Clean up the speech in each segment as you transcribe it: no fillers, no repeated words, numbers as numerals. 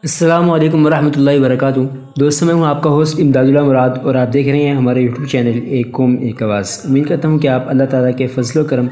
السلام علیکم ورحمۃ اللہ وبرکاتہ۔ دوستوں، میں ہوں آپ کا ہوسٹ امداد اللہ مراد اور آپ دیکھ رہے ہیں ہمارے یوٹیوب چینل ایک قوم ایک آواز۔ امید کرتا ہوں کہ آپ اللہ تعالیٰ کے فضل و کرم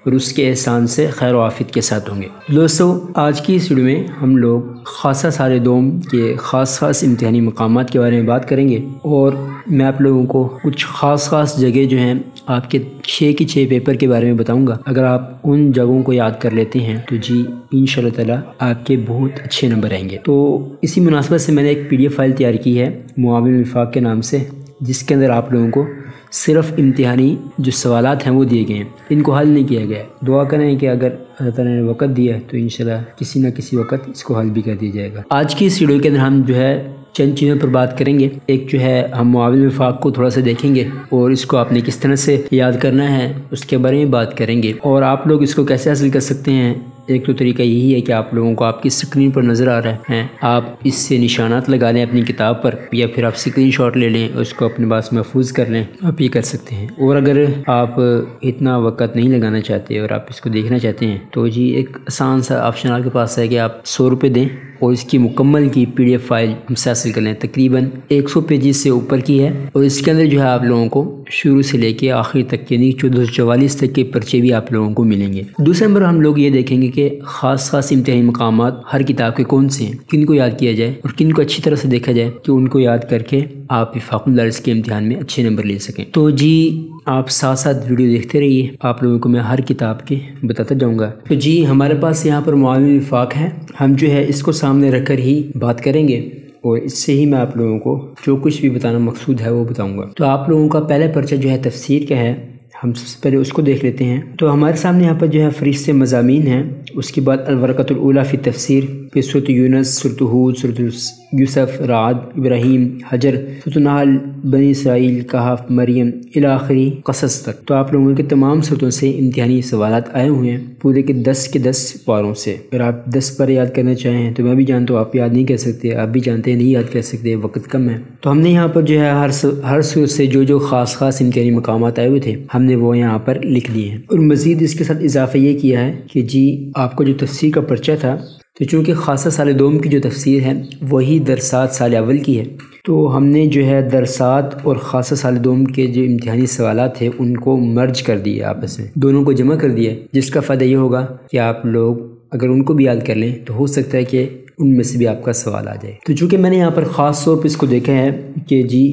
اور اس کے احسان سے خیر و عافیت کے ساتھ ہوں گے۔ دوستوں، آج کی اس ویڈیو میں ہم لوگ خاصہ سال دوم کے خاص امتحانی مقامات کے بارے میں بات کریں گے، اور میں آپ لوگوں کو کچھ خاص جگہ جو ہیں آپ کے 6 کی 6 پیپر کے بارے میں بتاؤں گا۔ اگر آپ ان جگہوں کو یاد کر لیتے ہیں تو جی انشاءاللہ تعالیٰ آپ کے بہت اچھے نمبر آئیں گے۔ تو اسی مناسبت سے میں نے ایک PDF فائل تیار کی ہے معاون وفاق کے نام سے، جس کے اندر آپ لوگوں کو صرف امتحانی جو سوالات ہیں وہ دیے گئے ہیں، ان کو حل نہیں کیا گیا ہے۔ دعا کریں کہ اگر اللہ تعالیٰ نے وقت دیا ہے تو انشاءاللہ کسی نہ کسی وقت اس کو حل بھی کر دیا جائے گا۔ آج کی اس ویڈیو کے اندر ہم جو ہے چند چیزوں پر بات کریں گے۔ ایک جو ہے ہم معاون وفاق کو تھوڑا سا دیکھیں گے اور اس کو آپ نے کس طرح سے یاد کرنا ہے اس کے بارے میں بات کریں گے، اور آپ لوگ اس کو کیسے حاصل کر سکتے ہیں۔ ایک تو طریقہ یہی ہے کہ آپ لوگوں کو آپ کی اسکرین پر نظر آ رہے ہیں، آپ اس سے نشانات لگا لیں اپنی کتاب پر، یا پھر آپ اسکرین شاٹ لے لیں اور اس کو اپنے پاس محفوظ کر لیں، آپ یہ کر سکتے ہیں۔ اور اگر آپ اتنا وقت نہیں لگانا چاہتے اور آپ اس کو دیکھنا چاہتے ہیں تو جی ایک آسان سا آپشن آپ کے پاس ہے کہ آپ 100 روپے دیں اور اس کی مکمل کی PDF فائل ہم سے حاصل کر لیں۔ تقریباً 100 پیجز سے اوپر کی ہے، اور اس کے اندر جو ہے آپ لوگوں کو شروع سے لے کے آخر تک یعنی 1444 تک کے پرچے بھی آپ لوگوں کو ملیں گے۔ دوسرے نمبر ہم لوگ یہ دیکھیں گے کہ خاص امتحانی مقامات ہر کتاب کے کون سے ہیں، کن کو یاد کیا جائے اور کن کو اچھی طرح سے دیکھا جائے کہ ان کو یاد کر کے آپ وفاق المدارس کے امتحان میں اچھے نمبر لے سکیں۔ تو جی آپ ساتھ ویڈیو دیکھتے رہیے، آپ لوگوں کو میں ہر کتاب کے بتاتا جاؤں گا۔ تو جی ہمارے پاس یہاں پر معاون وفاق ہے، ہم جو ہے اس کو سامنے رکھ کر ہی بات کریں گے، اور اس سے ہی میں آپ لوگوں کو جو کچھ بھی بتانا مقصود ہے وہ بتاؤں گا۔ تو آپ لوگوں کا پہلا پرچہ جو ہے تفسیر کا ہے، ہم سب سے پہلے اس کو دیکھ لیتے ہیں۔ تو ہمارے سامنے یہاں پر جو ہے فہرست مضامین ہیں، اس کے بعد الورقۃ الاولیٰ فی تفسیر، پھر سورۃ یونس، سورۃ ہود، سورۃ یوسف، رعد، ابراہیم، حجر، سورۃ نحل، بنی اسرائیل، کہف، مریم الی آخری قصص تک۔ تو آپ لوگوں کے تمام سورتوں سے امتحانی سوالات آئے ہوئے ہیں، پورے کے 10 پاروں سے۔ اگر آپ 10 پارے یاد کرنا چاہیں تو میں بھی جانتا ہوں آپ یاد نہیں کر سکتے، آپ بھی جانتے ہیں نہیں یاد کر سکتے، وقت کم ہے۔ تو ہم نے یہاں پر جو ہے ہر سورت سے جو خاص امتحانی مقامات آئے ہوئے تھے ہم نے وہ یہاں پر لکھ لیے ہیں، اور مزید اس کے ساتھ اضافہ یہ کیا ہے کہ جی آپ کو جو تفسیر کا پرچہ تھا، تو چونکہ خاصہ سال دوم کی جو تفسیر ہے وہی درسات سال اول کی ہے، تو ہم نے جو ہے درسات اور خاصہ سال دوم کے جو امتحانی سوالات تھے ان کو مرج کر دیے، آپس میں دونوں کو جمع کر دیا، جس کا فائدہ یہ ہوگا کہ آپ لوگ اگر ان کو بھی یاد کر لیں تو ہو سکتا ہے کہ ان میں سے بھی آپ کا سوال آ جائے۔ تو چونکہ میں نے یہاں پر خاص طور پر اس کو دیکھا ہے کہ جی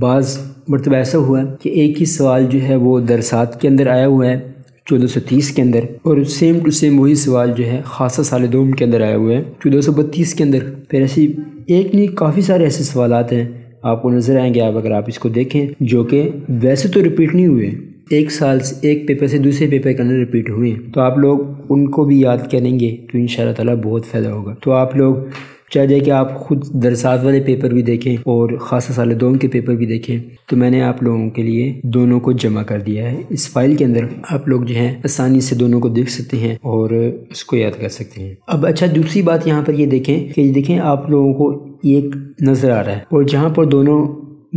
بعض مرتبہ ایسا ہوا ہے کہ ایک ہی سوال جو ہے وہ درسات کے اندر آیا ہوا ہے 1430 کے اندر، اور سیم ٹو سیم وہی سوال جو ہے خاصہ سال دوم کے اندر آیا ہوا ہے 1432 کے اندر۔ پھر ایسی ایک نہیں کافی سارے ایسے سوالات ہیں آپ کو نظر آئیں گے، اگر آپ اس کو دیکھیں، جو کہ ویسے تو ریپیٹ نہیں ہوئے، ایک سال سے ایک پیپر سے دوسرے پیپر کے اندر ریپیٹ ہوئے ہیں، تو آپ لوگ ان کو بھی یاد کریں گے تو انشاءاللہ تعالیٰ بہت فائدہ ہوگا۔ تو آپ لوگ چاہیے کہ آپ خود درسات والے پیپر بھی دیکھیں اور خاصہ سال دوم کے پیپر بھی دیکھیں، تو میں نے آپ لوگوں کے لیے دونوں کو جمع کر دیا ہے اس فائل کے اندر، آپ لوگ جو ہے آسانی سے دونوں کو دیکھ سکتے ہیں اور اس کو یاد کر سکتے ہیں۔ اب اچھا دوسری بات یہاں پر یہ دیکھیں آپ لوگوں کو ایک نظر آ رہا ہے، اور جہاں پر دونوں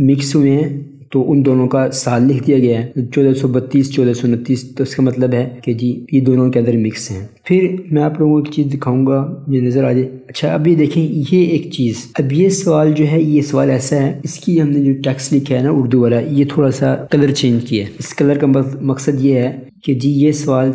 مکس ہوئے ہیں تو ان دونوں کا سال لکھ دیا گیا ہے 1432 1429، تو اس کا مطلب ہے کہ جی یہ دونوں کے اندر مکس ہیں۔ پھر میں آپ لوگوں کو ایک چیز دکھاؤں گا یہ نظر آ جائے۔ اچھا اب یہ دیکھیں یہ ایک چیز، اب یہ سوال جو ہے یہ سوال ایسا ہے، اس کی ہم نے جو ٹیکسٹ لکھا ہے نا اردو والا، یہ تھوڑا سا کلر چینج کیا ہے۔ اس کلر کا مقصد یہ ہے کہ جی یہ سوال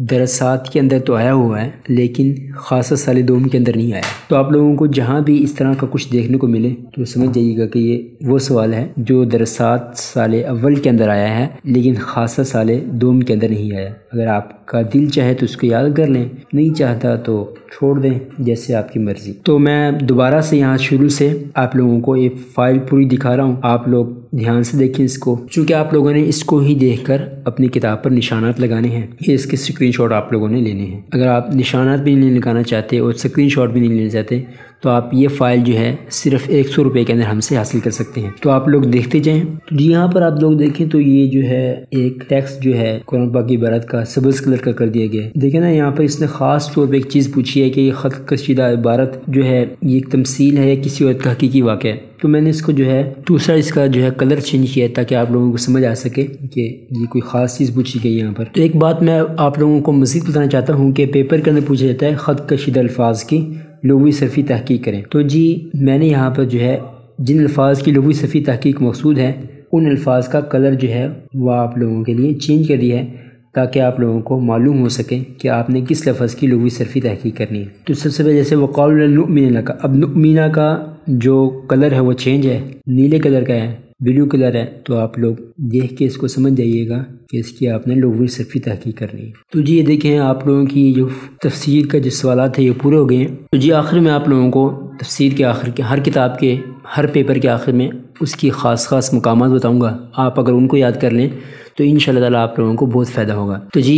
درسات کے اندر تو آیا ہوا ہے لیکن خاصہ سال دوم کے اندر نہیں آیا۔ تو آپ لوگوں کو جہاں بھی اس طرح کا کچھ دیکھنے کو ملے تو سمجھ جائیے گا کہ یہ وہ سوال ہے جو درسات سال اول کے اندر آیا ہے لیکن خاصہ سال دوم کے اندر نہیں آیا۔ اگر آپ کا دل چاہے تو اس کو یاد کر لیں، نہیں چاہتا تو چھوڑ دیں، جیسے آپ کی مرضی۔ تو میں دوبارہ سے یہاں شروع سے آپ لوگوں کو یہ فائل پوری دکھا رہا ہوں، آپ لوگ دھیان سے دیکھیں اس کو، چونکہ آپ لوگوں نے اس کو ہی دیکھ کر اپنی کتاب پر نشانات لگانے ہیں، یہ اس کے اسکرین شاٹ آپ لوگوں نے لینے ہیں۔ اگر آپ نشانات بھی نہیں لگانا چاہتے اور اسکرین شاٹ بھی نہیں لینا چاہتے تو آپ یہ فائل جو ہے صرف 100 روپے کے اندر ہم سے حاصل کر سکتے ہیں۔ تو آپ لوگ دیکھتے جائیں۔ تو یہاں پر آپ لوگ دیکھیں تو یہ جو ہے ایک ٹیکسٹ جو ہے قرآن پاک کی عبارت کا سبز کلر کا کر دیا گیا ہے۔ دیکھیں نا یہاں پر اس نے خاص طور پہ ایک چیز پوچھی ہے کہ یہ خط کشیدہ عبارت جو ہے یہ ایک تمثیل ہے یا کسی اور کا حقیقی واقعہ ہے۔ تو میں نے اس کو جو ہے دوسرا اس کا جو ہے کلر چینج کیا ہے تاکہ آپ لوگوں کو سمجھ آ سکے کہ یہ کوئی خاص چیز پوچھی گئی یہاں پر۔ تو ایک بات میں آپ لوگوں کو مزید بتانا چاہتا ہوں کہ پیپر کے اندر پوچھا جاتا ہے خط کشیدہ الفاظ کی لغوی صرفی تحقیق کریں۔ تو جی میں نے یہاں پر جو ہے جن الفاظ کی لغوی صرفی تحقیق مقصود ہے ان الفاظ کا کلر جو ہے وہ آپ لوگوں کے لیے چینج کر دیا ہے تاکہ آپ لوگوں کو معلوم ہو سکے کہ آپ نے کس لفظ کی لغوی صرفی تحقیق کرنی ہے۔ تو سب سے پہلے جیسے وقالوا لن نؤمن لک، اب نؤمن کا جو کلر ہے وہ چینج ہے، نیلے کلر کا ہے، بلیو کلر ہے، تو آپ لوگ دیکھ کے اس کو سمجھ جائیے گا کہ اس کی آپ نے لغوی صرفی تحقیق کرنی ہے۔ تو جی یہ دیکھیں آپ لوگوں کی جو تفسیر کا جو سوالات ہیں یہ پورے ہو گئے ہیں۔ تو جی آخر میں آپ لوگوں کو تفسیر کے آخر کے ہر کتاب کے ہر پیپر کے آخر میں اس کی خاص مقامات بتاؤں گا، آپ اگر ان کو یاد کر لیں تو انشاءاللہ تعالیٰ آپ لوگوں کو بہت فائدہ ہوگا۔ تو جی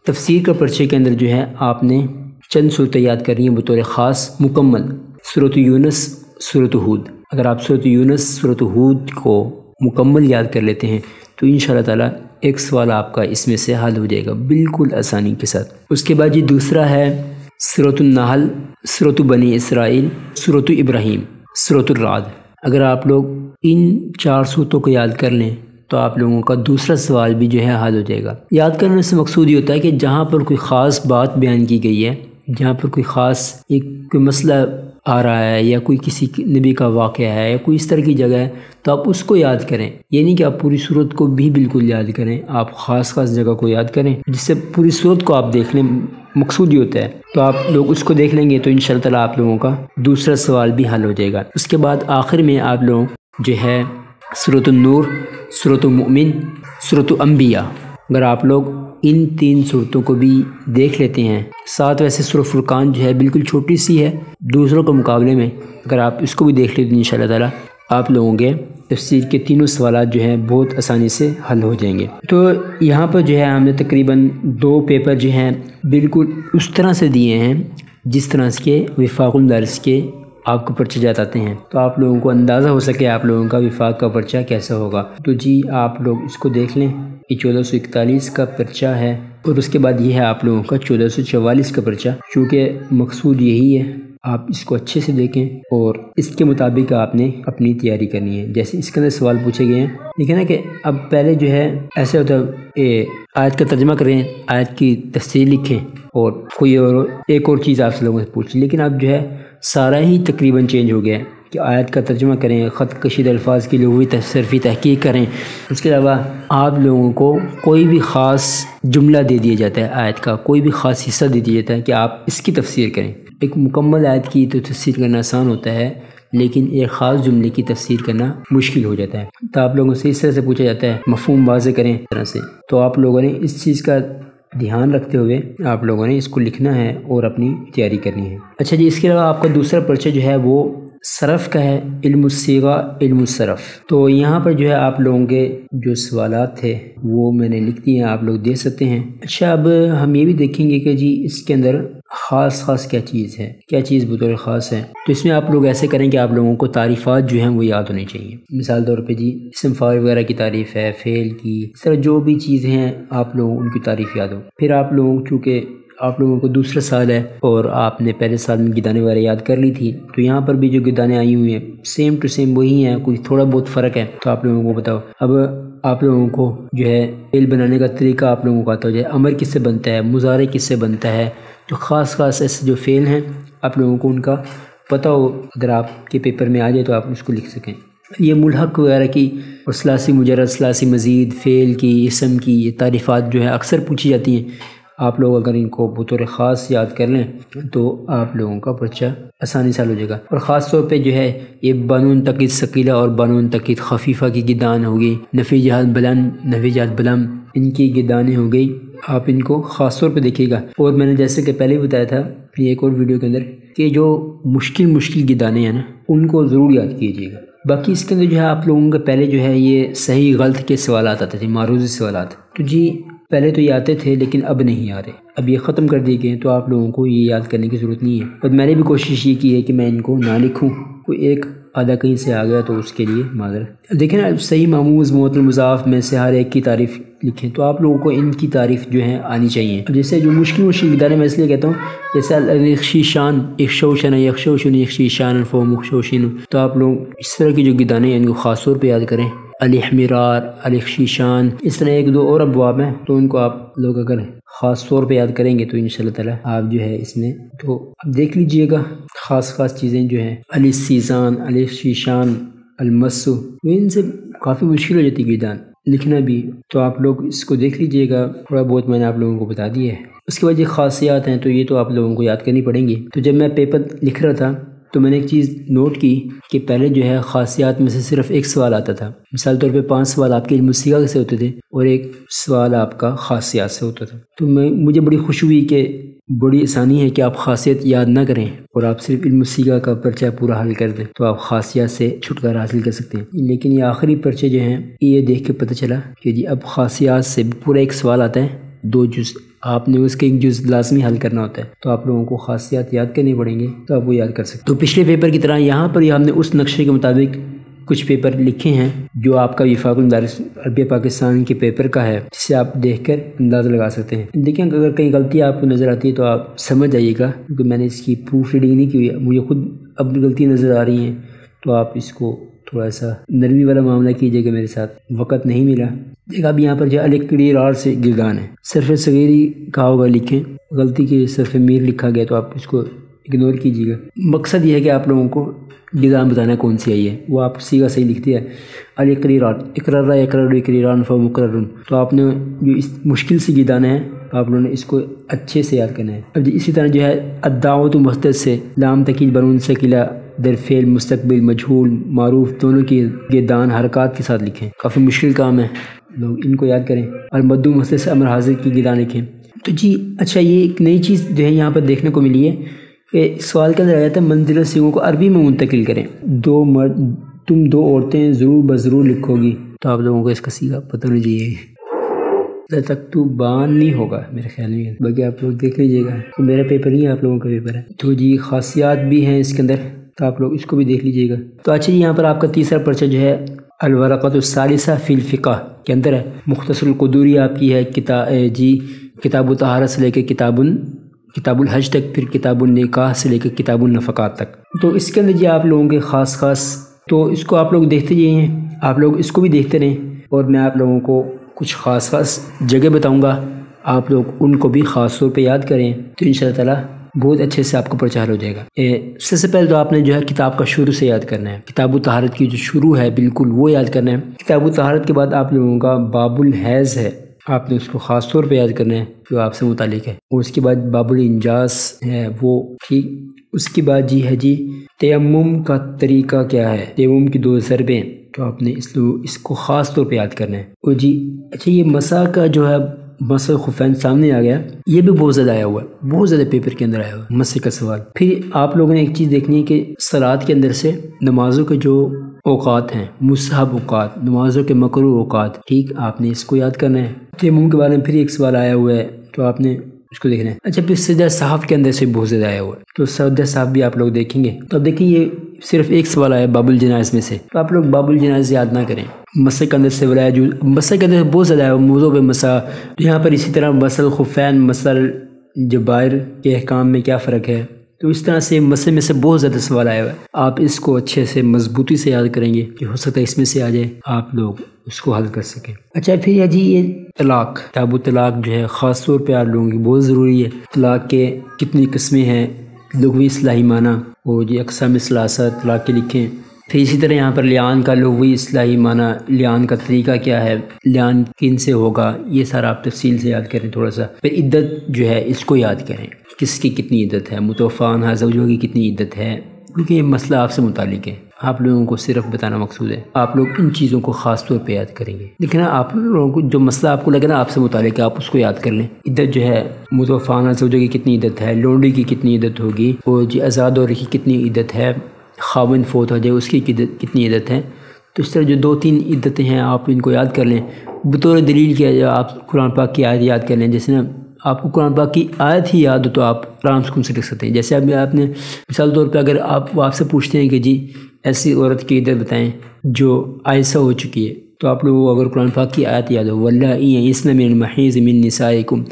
تفسیر کا پرچے کے اندر جو ہے آپ نے چند صورتیں یاد کرنی ہیں بطور خاص مکمل، سورۃ یونس، سورۃ ہود۔ اگر آپ سورۃ یونس، سورۃ ہود کو مکمل یاد کر لیتے ہیں تو انشاءاللہ تعالیٰ ایک سوال آپ کا اس میں سے حل ہو جائے گا بالکل آسانی کے ساتھ۔ اس کے بعد جی دوسرا ہے سورۃ النحل، سورۃ بنی اسرائیل، سورۃ ابراہیم، سورۃ الرعد۔ اگر آپ لوگ ان 4 صورتوں کو یاد کر لیں تو آپ لوگوں کا دوسرا سوال بھی جو ہے حل ہو جائے گا۔ یاد کرنے سے مقصود یہ ہوتا ہے کہ جہاں پر کوئی خاص بات بیان کی گئی ہے، جہاں پر کوئی خاص کوئی مسئلہ آ رہا ہے یا کوئی کسی نبی کا واقعہ ہے یا کوئی اس طرح کی جگہ ہے تو آپ اس کو یاد کریں، یہ نہیں کہ آپ پوری صورت کو بھی بالکل یاد کریں، آپ خاص جگہ کو یاد کریں جس سے پوری صورت کو آپ دیکھ لیں، مقصود یہ ہوتا ہے۔ تو آپ لوگ اس کو دیکھ لیں گے تو انشاءاللہ تعالیٰ آپ لوگوں کا دوسرا سوال بھی حل ہو جائے گا۔ اس کے بعد آخر میں آپ لوگ جو ہے سورۃ النور، سورۃ المؤمن، سورۃ انبیاء، اگر آپ لوگ ان 3 صورتوں کو بھی دیکھ لیتے ہیں، ساتھ ویسے سورۃ فرقان جو ہے بالکل چھوٹی سی ہے دوسروں کے مقابلے میں، اگر آپ اس کو بھی دیکھ لیتے ہیں انشاءاللہ تعالیٰ آپ لوگوں کے تفسیر کے تینوں سوالات جو ہیں بہت آسانی سے حل ہو جائیں گے۔ تو یہاں پر جو ہے ہم نے تقریباً 2 پیپر جو ہیں بالکل اس طرح سے دیے ہیں جس طرح سے کے وفاق المدارس کے آپ کو پرچے جات آتے ہیں، تو آپ لوگوں کو اندازہ ہو سکے آپ لوگوں کا وفاق کا پرچہ کیسا ہوگا۔ تو جی آپ لوگ اس کو دیکھ لیں، یہ 1441 کا پرچہ ہے اور اس کے بعد یہ ہے آپ لوگوں کا 1444 کا پرچہ، چونکہ مقصود یہی ہے آپ اس کو اچھے سے دیکھیں اور اس کے مطابق آپ نے اپنی تیاری کرنی ہے۔ جیسے اس کے اندر سوال پوچھے گئے ہیں، دیکھیں نا کہ اب پہلے جو ہے ایسے ہوتا ہے آیت کا ترجمہ کریں، آیت کی تفسیر لکھیں اور کوئی اور ایک اور چیز آپ سے لوگوں سے پوچھیں، لیکن اب جو ہے سارا ہی تقریباً چینج ہو گیا ہے کہ آیت کا ترجمہ کریں، خط کشید الفاظ کی لغوی صرفی تحقیق کریں۔ اس کے علاوہ آپ لوگوں کو کوئی بھی خاص جملہ دے دیا جاتا ہے، آیت کا کوئی بھی خاص حصہ دے دیا جاتا ہے کہ آپ اس کی تفسیر کریں۔ ایک مکمل آیت کی تو تفسیر کرنا آسان ہوتا ہے لیکن ایک خاص جملے کی تفسیر کرنا مشکل ہو جاتا ہے، تو آپ لوگوں سے اس طرح سے پوچھا جاتا ہے مفہوم واضح کریں اس طرح سے، تو آپ لوگوں نے اس چیز کا دھیان رکھتے ہوئے آپ لوگوں نے اس کو لکھنا ہے اور اپنی تیاری کرنی ہے۔ اچھا جی اس کے علاوہ آپ کا دوسرا پرچہ جو ہے وہ صرف کا ہے، علم الصیغہ، علم الصرف۔ تو یہاں پر جو ہے آپ لوگوں کے جو سوالات تھے وہ میں نے لکھ دیے ہیں، آپ لوگ دیکھ سکتے ہیں۔ اچھا اب ہم یہ بھی دیکھیں گے کہ جی اس کے اندر خاص کیا چیز ہے، کیا چیز بطور خاص ہے۔ تو اس میں آپ لوگ ایسے کریں کہ آپ لوگوں کو تعریفات جو ہیں وہ یاد ہونی چاہیے۔ مثال طور پہ جی اسم فاعل وغیرہ کی تعریف ہے، فعل کی، اس طرح جو بھی چیزیں ہیں آپ لوگوں ان کی تعریف یاد ہو۔ پھر آپ لوگوں چونکہ آپ لوگوں کو دوسرا سال ہے اور آپ نے پہلے سال میں گدانے وغیرہ یاد کر لی تھی، تو یہاں پر بھی جو گدانے آئی ہوئی ہیں سیم ٹو سیم وہی ہیں، کوئی تھوڑا بہت فرق ہے تو آپ لوگوں کو بتاؤ۔ اب آپ لوگوں کو جو ہے فعل بنانے کا طریقہ آپ لوگوں کو آتا ہو جائے، امر کس سے بنتا ہے، مضارع کس سے بنتا ہے، تو خاص ایسے جو فعل ہیں آپ لوگوں کو ان کا پتہ ہو، اگر آپ کے پیپر میں آ جائے تو آپ اس کو لکھ سکیں۔ یہ ملحق وغیرہ کی اور ثلاثی مجرد، ثلاثی مزید، فعل کی، اسم کی یہ تعریفات جو ہے اکثر پوچھی جاتی ہیں، آپ لوگ اگر ان کو بطور خاص یاد کر لیں تو آپ لوگوں کا پرچہ آسانی سے حل ہو جائے گا۔ اور خاص طور پہ جو ہے یہ بانون تقید ثقیلہ اور بانون تقید خفیفہ کی گدان ہوگی، نفی جہت بلند، نفی جہت بلند، ان کی گدانیں ہو گئی، آپ ان کو خاص طور پہ دیکھیے گا۔ اور میں نے جیسے کہ پہلے بھی بتایا تھا اپنی ایک اور ویڈیو کے اندر کہ جو مشکل گدانے ہیں نا ان کو ضرور یاد کیجیے گا۔ باقی اس کے اندر جو ہے آپ لوگوں کے پہلے جو ہے یہ صحیح غلط کے سوالات آتے تھے، معروضی سوالات، تو جی پہلے تو یہ آتے تھے لیکن اب نہیں آ رہے، اب یہ ختم کر دیے گئے، تو آپ لوگوں کو یہ یاد کرنے کی ضرورت نہیں ہے۔ اور میں نے بھی کوشش یہ کی ہے کہ میں ان کو نہ لکھوں، کوئی ایک آدھا کہیں سے آ گیا تو اس کے لیے معذرت۔ دیکھیں نا صحیح ماموز، معطل، مضاف میں سے ہر ایک کی تعریف لکھیں، تو آپ لوگوں کو ان کی تعریف جو ہے آنی چاہیے۔ جیسے جو مشکل گدانے میں اس لیے کہتا ہوں، جیسے الیخشیشان، اخشوشن، یخشوشن، یخشیشان، فوم، اخشوشن، تو آپ لوگ اس طرح کی جو گدانے ہیں ان کو خاص طور پہ یاد کریں۔ الاحمرار، الاخشیشان، اس طرح ایک دو اور ابواب ہیں، تو ان کو آپ لوگ اگر خاص طور پہ یاد کریں گے تو انشاءاللہ تعالی آپ جو ہے اس میں تو اب دیکھ لیجئے گا خاص چیزیں جو ہیں، الاستیزان، الاخشیشان، المسو، ان سے کافی مشکل ہو جاتی ہے گیدان لکھنا بھی، تو آپ لوگ اس کو دیکھ لیجئے گا، تھوڑا بہت میں نے آپ لوگوں کو بتا دیا ہے۔ اس کے بعد یہ خاصیات ہیں تو یہ تو آپ لوگوں کو یاد کرنی پڑیں گی۔ تو جب میں پیپر لکھ رہا تھا تو میں نے ایک چیز نوٹ کی کہ پہلے جو ہے خاصیات میں سے صرف ایک سوال آتا تھا، مثال طور پہ 5 سوال آپ کے علم الصیغہ سے ہوتے تھے اور ایک سوال آپ کا خاصیات سے ہوتا تھا۔ تو مجھے بڑی خوشی ہوئی کہ بڑی آسانی ہے کہ آپ خاصیت یاد نہ کریں اور آپ صرف علم الصیغہ کا پرچہ پورا حل کر دیں تو آپ خاصیات سے چھٹکارا حاصل کر سکتے ہیں۔ لیکن یہ آخری پرچے جو ہیں یہ دیکھ کے پتہ چلا کہ جی اب خاصیات سے پورا ایک سوال آتا ہے، 2 جز، آپ نے اس کے ایک جز لازمی حل کرنا ہوتا ہے، تو آپ لوگوں کو خاصیات یاد کرنے پڑیں گے تو آپ وہ یاد کر سکتے ہیں۔ تو پچھلے پیپر کی طرح یہاں پر ہم نے اس نقشے کے مطابق کچھ پیپر لکھے ہیں جو آپ کا وفاق المدارس عربیہ پاکستان کے پیپر کا ہے، جسے آپ دیکھ کر اندازہ لگا سکتے ہیں۔ دیکھیں اگر کہیں غلطی آپ کو نظر آتی ہے تو آپ سمجھ جائیے گا، کیونکہ میں نے اس کی پروف ریڈنگ نہیں کی، مجھے خود اب غلطی نظر آ رہی ہیں، تو آپ اس کو تھوڑا سا نرمی والا معاملہ کیجیے گا، میرے ساتھ وقت نہیں ملا۔ دیکھا اب یہاں پر جو الاقترار سے گردان ہے، صرف صغیری کہا ہوگا لکھیں، غلطی کے صرف میر لکھا گیا تو آپ اس کو اگنور کیجیے گا۔ مقصد یہ ہے کہ آپ لوگوں کو گردان بتانا کون سی آئی ہے، وہ آپ سیگا صحیح لکھتے ہیں۔ الاقرار، اقرار یقرر اقرارا فمقرر، تو آپ نے جو اس مشکل سے گردان ہے آپ لوگوں نے اس کو اچھے سے یاد کرنا ہے۔ اب اسی طرح جو ہے الدعوۃ مصدر سے لام تکیل بنون سکیلا در فعل مستقبل مجہول معروف دونوں کی گردان حرکات کے ساتھ لکھیں، کافی مشکل کام ہے، لوگ ان کو یاد کریں۔ اور مدو مصدر سے امر حاضر کی گردان لکھیں۔ تو جی اچھا، یہ ایک نئی چیز جو ہے یہاں پر دیکھنے کو ملی ہے کہ سوال کے اندر آیا تھا منزل سیغوں کو عربی میں منتقل کریں، 2 مرد تم 2 عورتیں ضرور بضرور لکھو گی، تو آپ لوگوں کو اس کا سیغہ پتہ ہونا چاہیے، تکتبان نہیں ہوگا میرے خیال میں، باقی آپ لوگ دیکھ لیجیے گا، تو میرا پیپر نہیں ہے، آپ لوگوں کا پیپر ہے۔ تو جی خاصیات بھی ہیں اس کے اندر، تو آپ لوگ اس کو بھی دیکھ لیجیے گا۔ تو اچھا یہاں پر آپ کا تیسرا پرچہ جو ہے الورقۃ الثالثہ فی الفقہ کے اندر ہے، مختصر القدوری آپ کی ہے، کتاب الطہارت سے لے کے کتاب الحج تک، پھر کتاب النکاح سے لے کے کتاب النفقات تک۔ تو اس کے اندر جی آپ لوگوں کے خاص تو اس کو آپ لوگ دیکھتے جائیں، آپ لوگ اس کو بھی دیکھتے رہیں، اور میں آپ لوگوں کو کچھ خاص جگہ بتاؤں گا، آپ لوگ ان کو بھی خاص طور پہ یاد کریں تو انشاءاللہ تعالیٰ بہت اچھے سے آپ کو پرچار ہو جائے گا۔ سب سے پہلے تو آپ نے جو ہے کتاب کا شروع سے یاد کرنا ہے، کتاب الطہارت کی جو شروع ہے بالکل وہ یاد کرنا ہے۔ کتاب الطہارت کے بعد آپ لوگوں کا باب الحیض ہے، آپ نے اس کو خاص طور پہ یاد کرنا ہے جو آپ سے متعلق ہے، اور اس کے بعد باب الانجاز ہے وہ ٹھیک۔ اس کے بعد جی ہے تیمم کا طریقہ کیا ہے، تیمم کی 2 ضربیں، تو آپ نے اس کو خاص طور پہ یاد کرنا ہے۔ اور جی اچھا یہ مسح کا جو ہے مسح خفین سامنے آ گیا، یہ بھی بہت زیادہ آیا ہوا ہے، بہت زیادہ پیپر کے اندر آیا ہوا ہے مسح کا سوال۔ پھر آپ لوگوں نے ایک چیز دیکھنی ہے کہ صلاۃ کے اندر سے نمازوں کے جو اوقات ہیں، مستحب اوقات، نمازوں کے مکروہ اوقات، ٹھیک، آپ نے اس کو یاد کرنا ہے۔ تیمم کے بارے میں پھر ایک سوال آیا ہوا ہے تو آپ نے اس کو دیکھنا ہے۔ اچھا پھر سجدہ صحف کے اندر سے بہت زیادہ آیا ہوا ہے، تو سجدہ صحف بھی آپ لوگ دیکھیں گے۔ تو اب دیکھیں یہ صرف ایک سوال آیا باب الجنائز میں سے، تو آپ لوگ باب الجنائز یاد نہ کریں۔ مسح کے اندر سے ولایا جو مسح کے اندر بہت زیادہ آیا ہوا، موضوع پہ مسح، تو یہاں پر اسی طرح مسح خفین، مسح جبائر کے احکام میں کیا فرق ہے، تو اس طرح سے مسح میں سے بہت زیادہ سوال آیا ہوا ہے۔ آپ اس کو اچھے سے مضبوطی سے یاد کریں گے کہ ہو سکتا ہے اس میں سے آ جائے، آپ لوگ اس کو حل کر سکیں۔ اچھا پھر یہ جی یہ طلاق، کتاب طلاق جو ہے خاص طور پہ آپ لوگوں کی بہت ضروری ہے۔ طلاق کے کتنی قسمیں ہیں، لغوی اصطلاحی معنی، وہ جی اقسام ثلاثہ طلاق کے لکھیں۔ پھر اسی طرح یہاں پر لیان کا لغوی اصطلاحی معنی، لیان کا طریقہ کیا ہے، لیان کن سے ہوگا، یہ سارا آپ تفصیل سے یاد کریں تھوڑا سا۔ پھر عدت جو ہے اس کو یاد کریں، کس کی کتنی عدت ہے، متوفی عنہا زوجوں کی کتنی عدت ہے، کیونکہ یہ مسئلہ آپ سے متعلق ہے، آپ لوگوں کو صرف بتانا مقصود ہے، آپ لوگ ان چیزوں کو خاص طور پہ یاد کریں گے۔ لیکن آپ لوگوں کو جو مسئلہ آپ کو لگے نا آپ سے متعلق ہے، آپ اس کو یاد کر لیں۔ عدت جو ہے متوفی عنہا زوجوں کی کتنی عدت ہے، لونڈی کی کتنی عدت ہوگی، اور جی آزاد عورت کی کتنی عدت ہے، خاوند فوت ہو جائے اس کی کتنی عدت ہے۔ تو اس طرح جو 2-3 عدتیں ہیں آپ ان کو یاد کر لیں، بطور دلیل کیا جائے آپ قرآن پاک کی آیت یاد کر لیں۔ جیسے نا آپ کو قرآن پاک کی آیت ہی یاد ہو تو آپ آرام سے کن سے لکھ سکتے ہیں۔ جیسے اب آپ نے مثال طور پہ اگر آپ سے پوچھتے ہیں کہ جی ایسی عورت کی عدت بتائیں جو عائشہ ہو چکی ہے، تو آپ لوگوں کو اگر قرآن پاک کی آیت یاد ہو واللائی یئسن من المحیض من نسائکم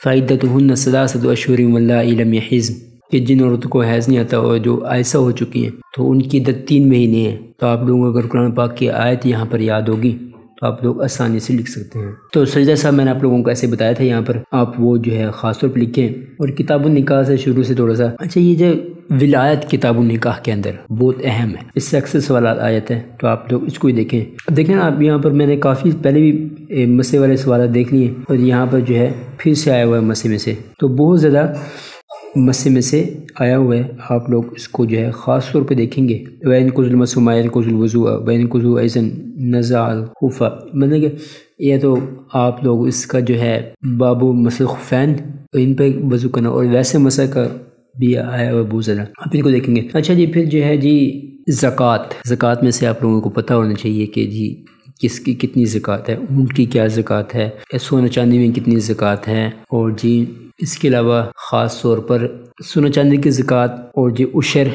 فعدتہن ثلاثۃ اشہر واللائی لم یحضن، کہ جن عورتوں کو حیض نہیں آتا اور جو آئسہ ہو چکی ہیں تو ان کی عدت 3 مہینے ہیں. تو آپ لوگوں کو اگر قرآن پاک کی آیت یہاں پر یاد ہوگی تو آپ لوگ آسانی سے لکھ سکتے ہیں. تو سجدہ صاحب میں نے آپ لوگوں کو ایسے بتایا تھا، یہاں پر آپ وہ جو ہے خاص طور پر لکھیں. اور کتاب النکاح سے شروع سے تھوڑا سا اچھا، یہ جو ولایت کتاب النکاح کے اندر بہت اہم ہے، اس سے اکثر سوالات آ جاتے ہیں، تو آپ لوگ اس کو ہی دیکھیں. دیکھیں نا آپ یہاں پر میں نے کافی پہلے بھی مسئلے والے سوالات دیکھ لیے اور یہاں پر جو ہے پھر سے آیا ہوا ہے مسئلے میں سے، تو بہت زیادہ مسئلے میں سے آیا ہوا ہے. آپ لوگ اس کو جو ہے خاص طور پہ دیکھیں گے. وَإِن كُزُ الْمَسُومَ يَنْقُزُ الْوُضُوءَ وَإِن كُزُ أَيْضًا نَزَعَ الْخُفَّ، مطلب کہ یہ تو آپ لوگ اس کا جو ہے باب و مسل خفین ان پہ وضو کرنا، اور ویسے مسئلہ کا بھی آیا ہوا بہت زیادہ، آپ ان کو دیکھیں گے. اچھا جی، پھر جو ہے جی زکوٰۃ میں سے آپ لوگوں کو پتہ ہونا چاہیے کہ جی کس کی کتنی زکوٰۃ ہے، اونٹ کی کیا زکوٰۃ ہے، سونا چاندی میں کتنی زکوٰۃ ہے، اور جی اس کے علاوہ خاص طور پر سونا چاندی کی زکوٰۃ اور جی عشر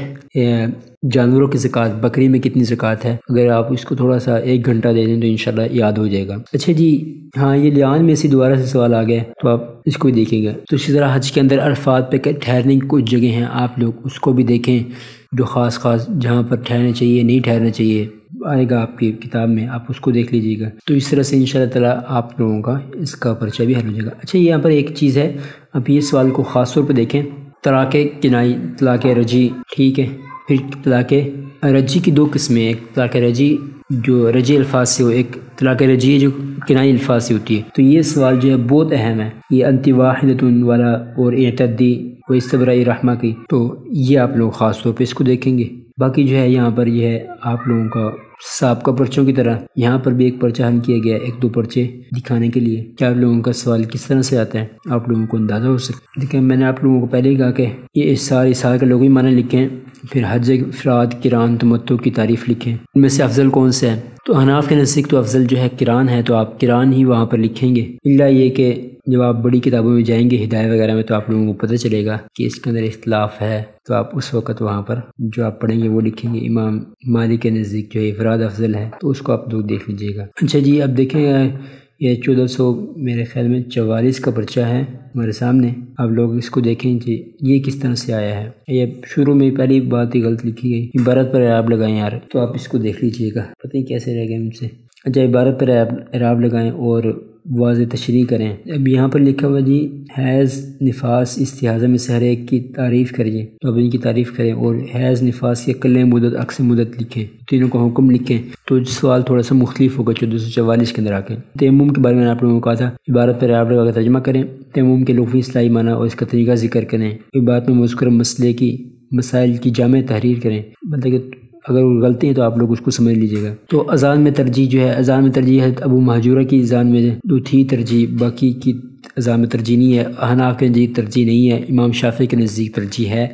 جانوروں کی زکوٰۃ، بکری میں کتنی زکوٰۃ ہے. اگر آپ اس کو تھوڑا سا 1 گھنٹہ دے دیں تو انشاءاللہ یاد ہو جائے گا. اچھا جی ہاں، یہ لیان میں سے دوبارہ سے سوال آ گیا تو آپ اس کو دیکھیں گے. تو اسی طرح حج کے اندر عرفات پہ ٹھہرنے کی کچھ جگہ ہیں، آپ لوگ اس کو بھی دیکھیں، جو خاص جہاں پر ٹھہرنا چاہیے نہیں ٹھہرنا چاہیے آئے گا آپ کی کتاب میں، آپ اس کو دیکھ لیجیے گا. تو اس طرح سے انشاءاللہ تعالیٰ آپ لوگوں کا اس کا پرچہ بھی حل ہو جائے گا. اچھا یہاں پر ایک چیز ہے، آپ یہ سوال کو خاص طور پہ دیکھیں. طلاق کنائی، طلاق رجی، ٹھیک ہے. پھر طلاق رجی کی 2 قسمیں، ایک طلاق رجی جو رجی الفاظ سے ہو، ایک طلاق رجی جو کنائی الفاظ سے ہوتی ہے. تو یہ سوال جو ہے بہت اہم ہے، یہ انتی واحدۃ والا اور اعتدی و استبراء رحمہ کی، تو یہ آپ لوگ خاص طور پہ اس کو دیکھیں گے. باقی جو ہے یہاں پر یہ ہے آپ لوگوں کا سابقہ پرچوں کی طرح یہاں پر بھی ایک پرچہ حل کیا گیا ہے، 1-2 پرچے دکھانے کے لیے کہ آپ لوگوں کا سوال کس طرح سے آتا ہے، آپ لوگوں کو اندازہ ہو سکتا ہے. دیکھیں میں نے آپ لوگوں کو پہلے ہی کہا کہ یہ سارے کے لوگ ہی معنی لکھیں، پھر حج، افراد، قران، تمتع کی تعریف لکھیں. ان میں سے افضل کون سے ہے؟ تو حناف کے نزدیک تو افضل جو ہے قران ہے، تو آپ قران ہی وہاں پر لکھیں گے. الا یہ کہ جب آپ بڑی کتابوں میں جائیں گے ہدایہ وغیرہ میں تو آپ لوگوں کو پتہ چلے گا کہ اس کے اندر اختلاف ہے، تو آپ اس وقت وہاں پر جو آپ پڑھیں گے وہ لکھیں گے. امام مالک کے نزدیک جو ہے افراد افضل ہے، تو اس کو آپ لوگ دیکھ لیجئے گا. اچھا جی اب دیکھیں یہ 1400 میرے خیال میں 44 کا پرچہ ہے ہمارے سامنے، آپ لوگ اس کو دیکھیں جی یہ کس طرح سے آیا ہے. یہ شروع میں پہلی بات ہی غلط لکھی گئی، عبارت پر اعراب لگائیں یار، تو آپ اس کو دیکھ لیجئے گا، پتہ نہیں کیسے رہ گئے مجھ سے. اچھا عبارت پر اعراب لگائیں اور واضح تشریح کریں. اب یہاں پر لکھا ہوا جی حیض، نفاس، استحاضہ میں سے ہر ایک کی تعریف کریے، تو اب ان کی تعریف کریں اور حیض، نفاس کی اقل مدت، اقصی مدت لکھیں، تینوں کا حکم لکھیں. تو سوال تھوڑا سا مختلف ہوگا 1444 کے اندر آ کے. تیمم کے بارے میں آپ لوگوں کو کہا تھا عبارت پر اعراب لگا کر ترجمہ کریں، تیمم کے لغوی اصطلاحی معنی اور اس کا طریقہ ذکر کریں، عبارت میں مذکور مسائل کی جامع تحریر کریں. مطلب کہ اگر غلطی ہے تو آپ لوگ اس کو سمجھ لیجئے گا. تو اذان میں ترجیح جو ہے، اذان میں ترجیح ہے ابو مہجورہ کی اذان میں جو تھی ترجیح، باقی کی اذان میں ترجیح نہیں ہے. حناف کے نزدیک ترجیح نہیں ہے، امام شافعی کے نزدیک ترجیح ہے.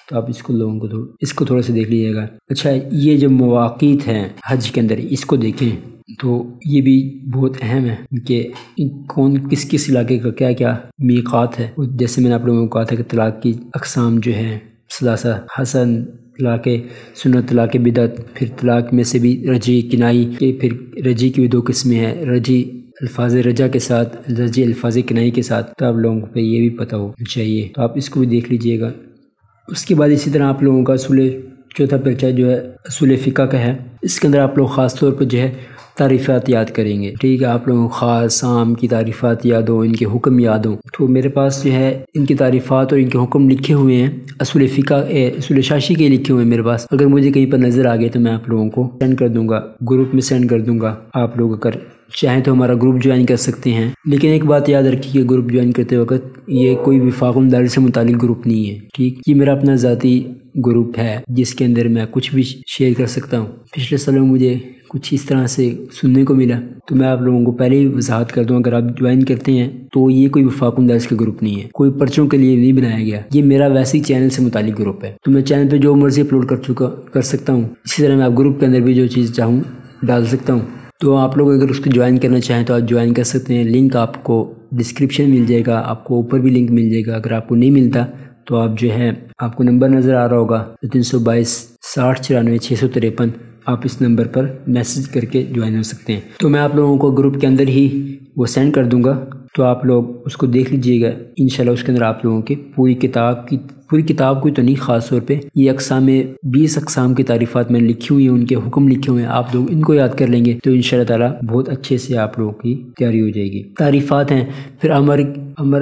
تو آپ اس کو لوگوں کو اس کو تھوڑا سا دیکھ لیجیے گا. اچھا یہ جو مواقیت ہیں حج کے اندر اس کو دیکھیں، تو یہ بھی بہت اہم ہے کہ کون کس علاقے کا کیا کیا میقات ہے. جیسے میں نے آپ لوگوں کو کہا تھا کہ طلاق کی اقسام جو ہیں ثلاثہ، حسن، طلاق سنت، طلاق بدعت، پھر طلاق میں سے بھی رجی، کنائی کے، پھر رجی کی بھی 2 قسمیں ہیں، رجی الفاظ رجا کے ساتھ، رجی الفاظ کنائی کے ساتھ. تو آپ لوگوں کو یہ بھی پتہ ہو چاہیے، تو آپ اس کو بھی دیکھ لیجئے گا. اس کے بعد اسی طرح آپ لوگوں کا چوتھا پرچہ جو ہے اصول فقہ کا ہے. اس کے اندر آپ لوگ خاص طور پر جو ہے تعریفات یاد کریں گے، ٹھیک ہے. آپ لوگوں کو خاص عام کی تعریفات یاد ہوں، ان کے حکم یاد ہوں. تو میرے پاس جو ہے ان کی تعریفات اور ان کے حکم لکھے ہوئے ہیں، اصول فقہ اصول شاشی کے لکھے ہوئے ہیں میرے پاس. اگر مجھے کہیں پر نظر آ گئے تو میں آپ لوگوں کو سینڈ کر دوں گا، گروپ میں سینڈ کر دوں گا. آپ لوگ اگر چاہیں تو ہمارا گروپ جوائن کر سکتے ہیں. لیکن ایک بات یاد رکھیے کہ گروپ جوائن کرتے وقت یہ کوئی وفاق المدارس سے متعلق گروپ نہیں ہے، ٹھیک. یہ میرا اپنا ذاتی گروپ ہے جس کے اندر میں کچھ بھی شیئر کر سکتا ہوں. پچھلے سالوں مجھے کچھ اس طرح سے سننے کو ملا، تو میں آپ لوگوں کو پہلے ہی وضاحت کر دوں. اگر آپ جوائن کرتے ہیں تو یہ کوئی وفاق المدارس کا گروپ نہیں ہے، کوئی پرچوں کے لیے نہیں بنایا گیا. یہ میرا ویسے ہی چینل سے متعلق گروپ ہے، تو میں چینل پہ جو مرضی اپلوڈ کر سکتا ہوں. اسی طرح میں آپ گروپ کے اندر بھی جو چیز چاہوں ڈال سکتا ہوں. تو آپ لوگ اگر اس کو جوائن کرنا چاہیں تو آپ جوائن کر سکتے ہیں. لنک آپ کو ڈسکرپشن مل جائے گا، آپ کو اوپر بھی لنک مل جائے گا. اگر آپ کو نہیں ملتا تو آپ جو ہے آپ کو نمبر نظر آ رہا ہوگا 322 60 94 653، آپ اس نمبر پر میسج کر کے جوائن ہو سکتے ہیں. تو میں آپ لوگوں کو گروپ کے اندر ہی وہ سینڈ کر دوں گا، تو آپ لوگ اس کو دیکھ لیجئے گا. انشاءاللہ اس کے اندر آپ لوگوں کی پوری کتاب کی پوری کتاب کوئی تو نہیں، خاص طور پہ یہ اقسام 20 اقسام کی تعریفات میں نے لکھی ہوئی ہیں، ان کے حکم لکھے ہوئے ہیں، آپ لوگ ان کو یاد کر لیں گے تو انشاءاللہ تعالیٰ بہت اچھے سے آپ لوگوں کی تیاری ہو جائے گی۔ تعریفات ہیں، پھر امر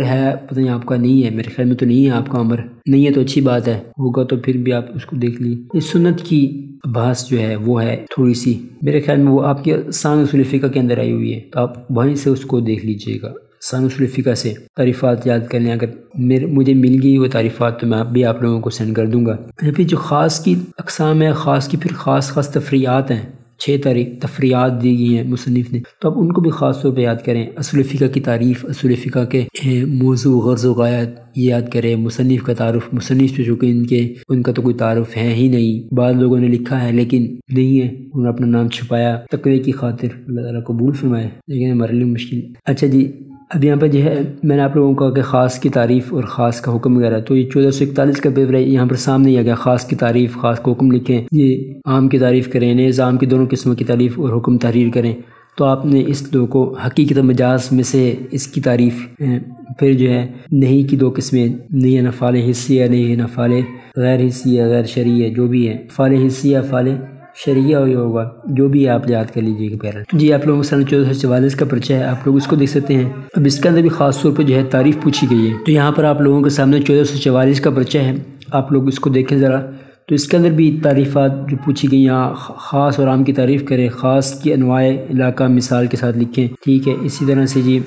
ہے، پتہ نہیں آپ کا نہیں ہے، میرے خیال میں تو نہیں ہے آپ کا امر، نہیں ہے تو اچھی بات ہے، ہوگا تو پھر بھی آپ اس کو دیکھ لیجیے۔ اس سنت کی بحث جو ہے وہ ہے تھوڑی سی، میرے خیال میں وہ آپ کے سان اصول فقہ کے اندر آئی ہوئی ہے، تو آپ وہیں سے اس کو دیکھ لیجئے گا، سان اصول فقہ سے تعریفات یاد کر لیں۔ اگر مجھے مل گئی وہ تعریفات تو میں بھی آپ لوگوں کو سینڈ کر دوں گا۔ پھر جو خاص کی اقسام ہے، خاص کی پھر خاص تفریعات ہیں، 6 تفریعات دی گئی ہیں مصنف نے، تو آپ ان کو بھی خاص طور پہ یاد کریں۔ اصول فقہ کی تعریف، اصول فقہ کے موضوع، غرض و غایت یہ یاد کریں۔ مصنف کا تعارف، مصنف جو کہ ان کا تو کوئی تعارف ہے ہی نہیں، بعض لوگوں نے لکھا ہے لیکن نہیں ہے، انہوں نے اپنا نام چھپایا تقوی کی خاطر، اللہ تعالیٰ قبول فرمائے، لیکن ہمارے لیے مشکل۔ اچھا جی، اب یہاں پہ جو ہے میں نے آپ لوگوں کو کہا کہ خاص کی تعریف اور خاص کا حکم وغیرہ، تو یہ 1441 کا پیپر ہے، یہاں پر سامنے آ گیا خاص کی تعریف، خاص کا حکم لکھیں، یہ عام کی تعریف کریں، نیز عام کی دونوں قسموں کی تعریف اور حکم تحریر کریں۔ تو آپ نے اس دو کو حقیقت و مجاز میں سے اس کی تعریف، پھر جو ہے نہیں کی 2 قسمیں، نہیں ہے نفعال حسی ہے، نہیں ہے نفعال غیر حسی ہے، غیر شرعی ہے، جو بھی ہے فعال حسی ہے، فعال شریعہ ہوگا، جو بھی آپ یاد کر لیجیے گا پیرا جی۔ آپ لوگوں کو سن 1444 کا پرچہ ہے، آپ لوگ اس کو دیکھ سکتے ہیں۔ اب اس کے اندر بھی خاص طور پہ جو ہے تعریف پوچھی گئی ہے، تو یہاں پر آپ لوگوں کے سامنے 1444 کا پرچہ ہے، آپ لوگ اس کو دیکھیں ذرا، تو اس کے اندر بھی تعریفات جو پوچھی گئی، یہاں خاص اور عام کی تعریف کریں، خاص کی انواع علاقہ مثال کے ساتھ لکھیں، ٹھیک ہے۔ اسی طرح سے جی،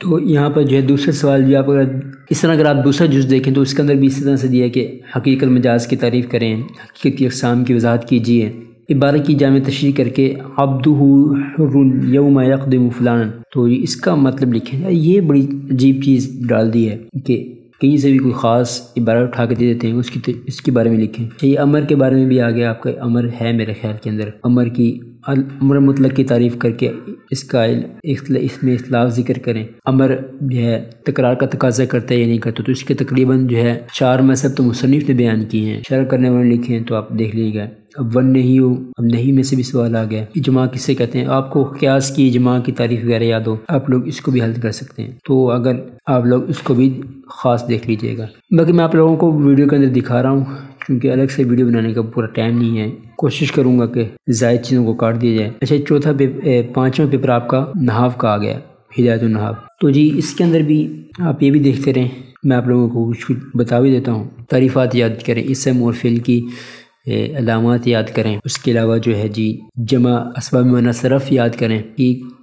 تو یہاں پر جو ہے دوسرا سوال بھی آپ اس طرح اگر آپ دوسرا جز دیکھیں تو اس کے اندر بھی اسی طرح سے دیا ہے کہ حقیقت مجاز کی تعریف کریں، حقیقت کی اقسام کی وضاحت کیجیے، عبارت کی جامع تشریح کر کے عبدہ حر یوم یقدم فلانا، تو اس کا مطلب لکھیں۔ یہ بڑی عجیب چیز ڈال دی ہے کہ کہیں سے بھی کوئی خاص عبارت اٹھا کے دے دیتے ہیں، اس کے بارے میں لکھیں۔ یہ امر کے بارے میں بھی آ گیا، آپ کا امر ہے میرے خیال کے اندر، امر مطلق کی تعریف کر کے اس میں اختلاف ذکر کریں۔ امر جو ہے تکرار کا تقاضا کرتا ہے یا نہیں کرتا، تو اس کے تقریباً جو ہے 4 مذہب تو مصنف نے بیان کی ہیں، شرح کرنے والے لکھیں، تو آپ دیکھ لیجیے گا۔ اب نہیں ہو، اب نہیں میں سے بھی سوال آ گیا، اجماع کسے کہتے ہیں؟ آپ کو قیاس کی اجماع کی تعریف وغیرہ یاد ہو، آپ لوگ اس کو بھی حل کر سکتے ہیں، تو اگر آپ لوگ اس کو بھی خاص دیکھ لیجیے گا۔ باقی میں آپ لوگوں کو ویڈیو کے اندر دکھا رہا ہوں، کیونکہ الگ سے ویڈیو بنانے کا پورا ٹائم نہیں ہے، کوشش کروں گا کہ زائد چیزوں کو کاٹ دیا جائے۔ اچھا، 5واں پیپر آپ کا نحو کا آ گیا، ہدایت النحو، تو جی اس کے اندر بھی آپ یہ بھی دیکھتے رہیں، میں آپ لوگوں کو کچھ بتا بھی دیتا ہوں۔ تعریفات یاد کریں، اسم اور فعل کی علامات یاد کریں، اس کے علاوہ جو ہے جی جمع اسباب معنی صرف یاد کریں،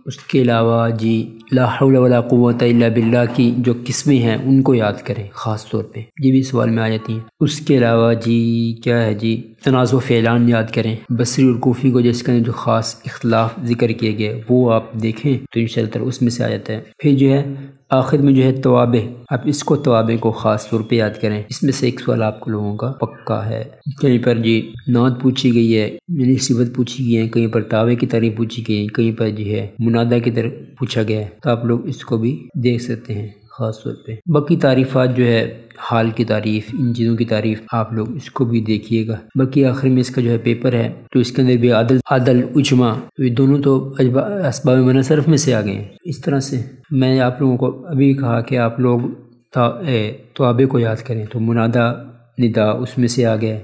اس کے علاوہ جی لا حول ولا قوت الا باللہ کی جو قسمیں ہیں ان کو یاد کریں خاص طور پہ، یہ بھی سوال میں آ جاتی ہیں۔ اس کے علاوہ جی کیا ہے جی تنازع فعلان یاد کریں، بصری اور کوفی کو جس کا جو خاص اختلاف ذکر کیے گئے وہ آپ دیکھیں تو انشاءاللہ تعالیٰ اس میں سے آ جاتا ہے۔ پھر جو ہے آخر میں جو ہے توابع، آپ اس کو توابع کو خاص طور پہ یاد کریں، اس میں سے ایک سوال آپ کو لوگوں کا پکا ہے۔ کہیں پر جی نعت پوچھی گئی ہے، یعنی صفت پوچھی گئی ہے، کہیں پر تابع کی تعریف پوچھی گئی ہے، کہیں پر جو ہے منادہ کی طرف پوچھا گیا ہے، تو آپ لوگ اس کو بھی دیکھ سکتے ہیں خاص طور پہ۔ باقی تعریفات جو ہے حال کی تعریف، ان چیزوں کی تعریف آپ لوگ اس کو بھی دیکھیے گا۔ باقی آخر میں اس کا جو ہے پیپر ہے تو اس کے اندر بھی عدل اجماع، یہ دونوں تو اسباب معنی صرف میں سے آ گئے ہیں۔ اس طرح سے میں نے آپ لوگوں کو ابھی کہا کہ آپ لوگ توابع کو یاد کریں، تو منادہ ندا اس میں سے آ گیا،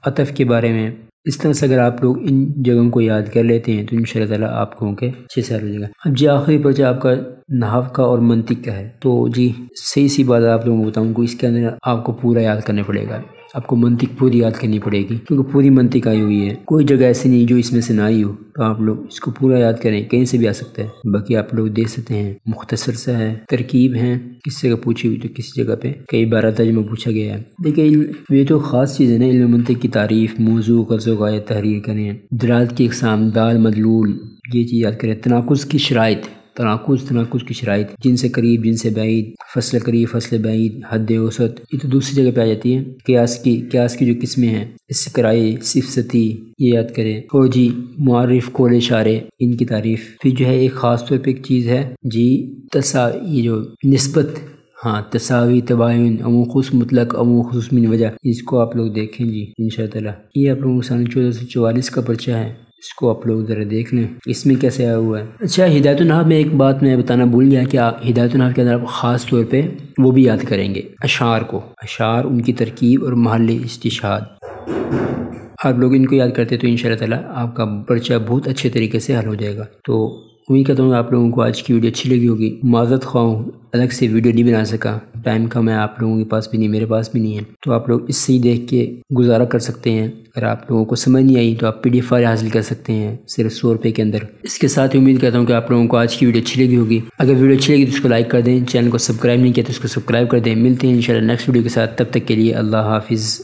عطف کے بارے میں۔ اس طرح سے اگر آپ لوگ ان جگہوں کو یاد کر لیتے ہیں تو انشاءاللہ تعالیٰ آپ کو کے اچھے سے حل ہو جائے گا۔ اب جی آخری پرچہ آپ کا نحو کا اور منطق کا ہے، تو جی صحیح سی بات آپ لوگوں کو بتاؤں کہ اس کے اندر آپ کو پورا یاد کرنا پڑے گا، آپ کو منطق پوری یاد کرنی پڑے گی، کیونکہ پوری منطق آئی ہوئی ہے، کوئی جگہ ایسی نہیں جو اس میں سے نہ آئی ہو، تو آپ لوگ اس کو پورا یاد کریں، کہیں سے بھی آ سکتا ہے۔ باقی آپ لوگ دیکھ سکتے ہیں مختصر سا ہے، ترکیب ہے، کس جگہ پوچھی ہوئی تو کسی جگہ پہ کئی بار ترجمہ پوچھا گیا ہے۔ دیکھیں یہ تو خاص چیز ہے نا، علم منطق کی تعریف، موضوع، غرض و غایت تحریر کریں، دلالت کی اقسام، دال مدلول، یہ چیز یاد کریں، تناقض کی شرائط، تناقض کی شرائط، جن سے قریب جن سے بعید، فصل قریب فصل بعید، حد اوسط، یہ تو دوسری جگہ پہ آ جاتی ہے۔ قیاس کی جو قسمیں ہیں، استقرائی، صفتی، یہ یاد کریں۔ اور جی معرف، قول اشارے، ان کی تعریف۔ پھر جو ہے ایک خاص طور پہ ایک چیز ہے جی یہ جو نسبت، تساوی، تباین، عموم خصوص مطلق، عموم خصوص من وجہ، اس کو آپ لوگ دیکھیں جی انشاءاللہ تعالیٰ۔ یہ آپ لوگوں کو 1444 کا پرچہ ہے، اس کو آپ لوگ ذرا دیکھ لیں اس میں کیسے آیا ہوا ہے۔ اچھا، ہدایت النحو میں ایک بات میں بتانا بھول گیا کہ ہدایت النحو کے اندر آپ خاص طور پہ وہ بھی یاد کریں گے اشعار کو، اشعار، ان کی ترکیب اور محل استشہاد۔ آپ لوگ ان کو یاد کرتے تو انشاءاللہ تعالی آپ کا پرچہ بہت اچھے طریقے سے حل ہو جائے گا۔ تو امید کرتا ہوں آپ لوگوں کو آج کی ویڈیو اچھی لگی ہوگی۔ معذرت خواہ ہوں الگ سے ویڈیو نہیں بنا سکا، ٹائم کم ہے، آپ لوگوں کے پاس بھی نہیں، میرے پاس بھی نہیں ہے، تو آپ لوگ اس سے ہی دیکھ کے گزارا کر سکتے ہیں۔ اگر آپ لوگوں کو سمجھ نہیں آئی تو آپ PDF فائل حاصل کر سکتے ہیں صرف 100 روپے کے اندر۔ اس کے ساتھ امید کرتا ہوں کہ آپ لوگوں کو آج کی ویڈیو اچھی لگی ہوگی۔ اگر ویڈیو اچھی لگی تو اس کو لائک کر دیں، چینل کو سبسکرائب نہیں کیا تو اس کو سبسکرائب کر دیں۔ ملتے ہیں انشاءاللہ نیکسٹ ویڈیو کے ساتھ، تب تک کے لیے اللہ حافظ۔